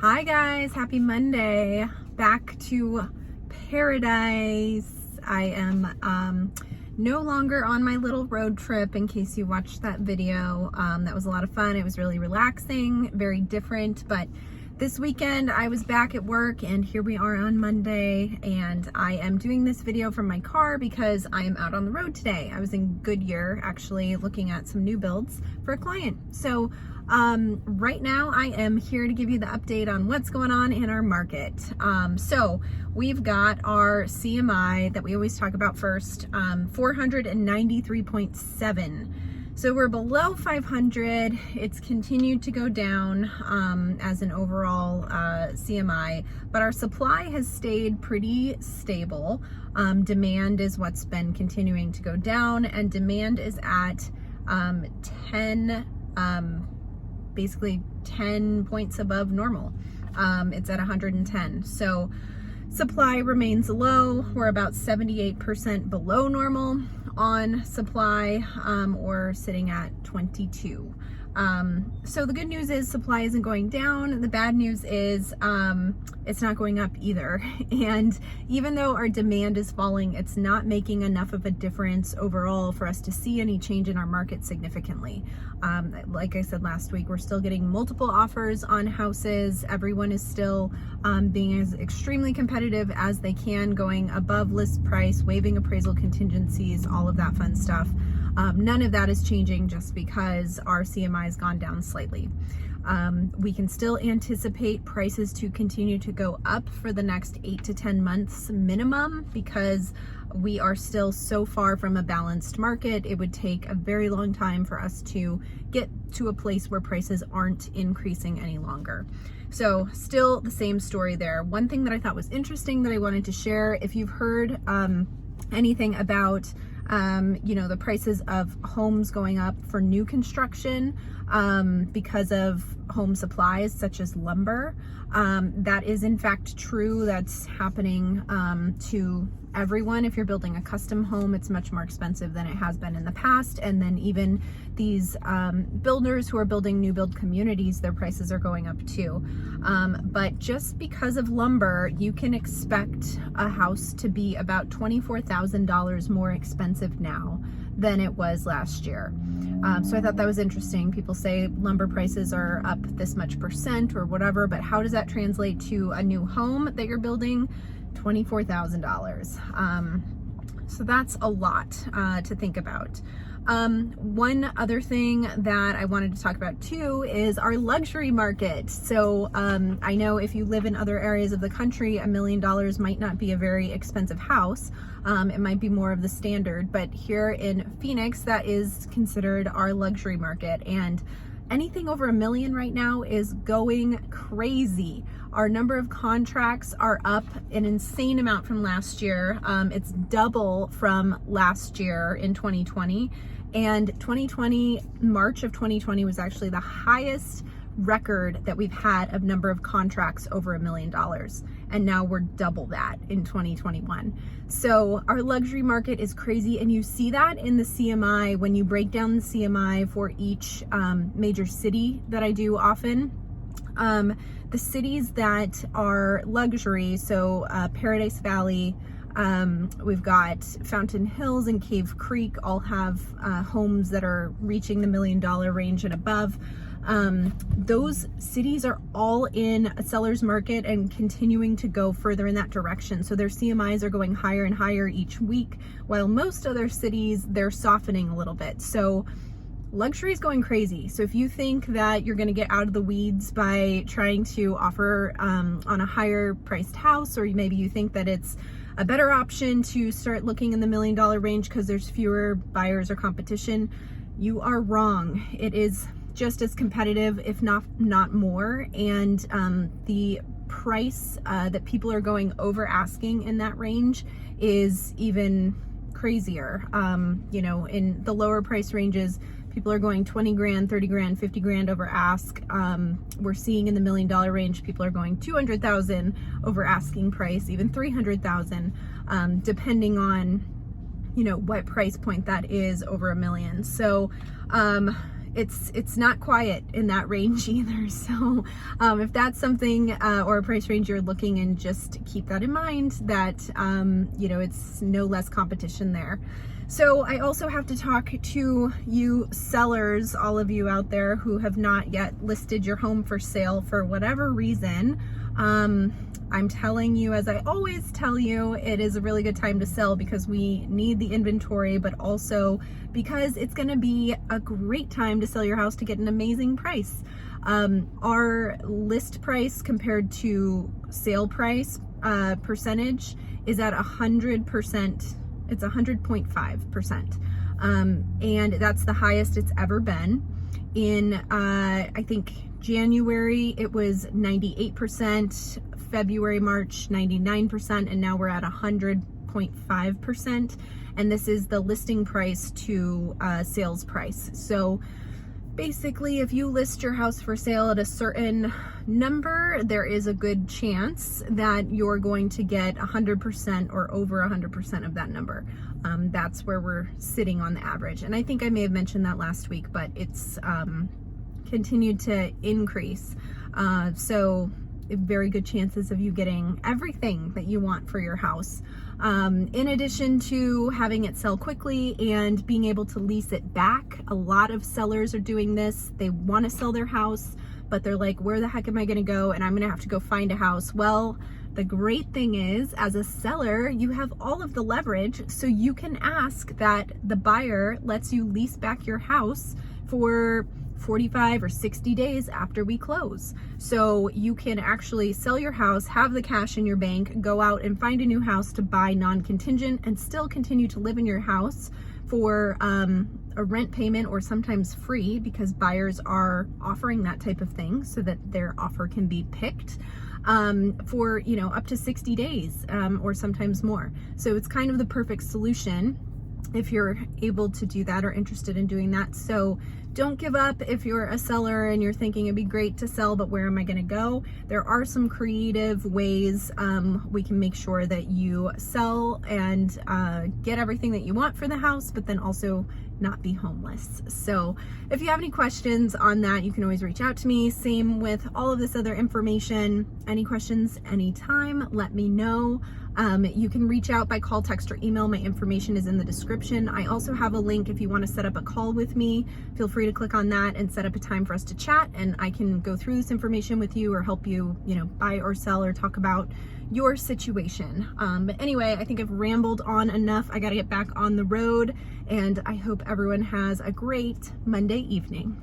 Hi guys, happy Monday. Back to paradise. I am no longer on my little road trip, in case you watched that video. That was a lot of fun. It was really relaxing, very different, but this weekend I was back at work and here we are on Monday, and I am doing this video from my car because I am out on the road today. I was in Goodyear actually looking at some new builds for a client. So right now I am here to give you the update on what's going on in our market. So we've got our CMI that we always talk about first, 493.7. So we're below 500. It's continued to go down as an overall CMI, but our supply has stayed pretty stable. Demand is what's been continuing to go down, and demand is at 10 points above normal. It's at 110. So supply remains low. We're about 78% below normal on supply, or sitting at 22. So the good news is supply isn't going down. The bad news is it's not going up either. And even though our demand is falling, it's not making enough of a difference overall for us to see any change in our market significantly. Like I said last week, we're still getting multiple offers on houses. Everyone is still being as extremely competitive as they can, going above list price, waiving appraisal contingencies, all of that fun stuff. None of that is changing just because our CMI has gone down slightly. We can still anticipate prices to continue to go up for the next 8 to 10 months minimum, because we are still so far from a balanced market. It would take a very long time for us to get to a place where prices aren't increasing any longer. So still the same story there. One thing that I thought was interesting that I wanted to share, if you've heard anything about the prices of homes going up for new construction because of home supplies such as lumber. That is in fact true. That's happening to everyone. If you're building a custom home, it's much more expensive than it has been in the past. And then even these builders who are building new build communities, their prices are going up too. But just because of lumber, you can expect a house to be about $24,000 more expensive now than it was last year. So I thought that was interesting. People say lumber prices are up this much percent or whatever, but how does that translate to a new home that you're building? $24,000. So that's a lot to think about. One other thing that I wanted to talk about too is our luxury market. So I know if you live in other areas of the country, $1 million might not be a very expensive house. It might be more of the standard, but here in Phoenix, that is considered our luxury market. And anything over $1 million right now is going crazy. Our number of contracts are up an insane amount from last year. It's double from last year in 2020. And March of 2020 was actually the highest record that we've had of number of contracts over $1 million. And now we're double that in 2021. So our luxury market is crazy. And you see that in the CMI when you break down the CMI for each major city that I do often. The cities that are luxury, so Paradise Valley, we've got Fountain Hills and Cave Creek, all have homes that are reaching the $1 million range and above. Those cities are all in a seller's market and continuing to go further in that direction. So their CMIs are going higher and higher each week, while most other cities, they're softening a little bit. So luxury is going crazy. So if you think that you're going to get out of the weeds by trying to offer on a higher priced house, or maybe you think that it's a better option to start looking in the $1 million range because there's fewer buyers or competition, you are wrong. It is just as competitive, if not more. And the price that people are going over asking in that range is even crazier. In the lower price ranges, people are going 20 grand, 30 grand, 50 grand over ask. We're seeing in the $1 million range, people are going 200,000 over asking price, even 300,000, depending on, what price point that is over $1 million. So it's not quiet in that range either. So if that's something or a price range you're looking in, just keep that in mind, that you know, it's no less competition there. So I also have to talk to you sellers, all of you out there who have not yet listed your home for sale for whatever reason. I'm telling you, as I always tell you, it is a really good time to sell because we need the inventory, but also because it's going to be a great time to sell your house to get an amazing price. Our list price compared to sale price percentage is at 100%. It's 100.5%. And that's the highest it's ever been. In, I think, January, it was 98%, February, March, 99%, and now we're at 100.5%. And this is the listing price to sales price. So basically, if you list your house for sale at a certain number, there is a good chance that you're going to get 100% or over 100% of that number. That's where we're sitting on the average. And I think I may have mentioned that last week, but it's continued to increase. So very good chances of you getting everything that you want for your house. In addition to having it sell quickly and being able to lease it back, a lot of sellers are doing this. They want to sell their house, but they're like, where the heck am I going to go? And I'm going to have to go find a house. Well, the great thing is, as a seller, you have all of the leverage, so you can ask that the buyer lets you lease back your house for 45 or 60 days after we close. So you can actually sell your house, have the cash in your bank, go out and find a new house to buy non-contingent, and still continue to live in your house for a rent payment, or sometimes free, because buyers are offering that type of thing so that their offer can be picked for, you know, up to 60 days or sometimes more. So it's kind of the perfect solution if you're able to do that or interested in doing that. So don't give up if you're a seller and you're thinking it'd be great to sell, but where am I going to go? There are some creative ways we can make sure that you sell and get everything that you want for the house, but then also not be homeless. So if you have any questions on that, you can always reach out to me. Same with all of this other information. Any questions, anytime, let me know. You can reach out by call, text, or email. My information is in the description. I also have a link if you want to set up a call with me. Feel free to click on that and set up a time for us to chat, and I can go through this information with you or help you, you know, buy or sell or talk about your situation. But anyway, I think I've rambled on enough. I got to get back on the road, and I hope everyone has a great Monday evening.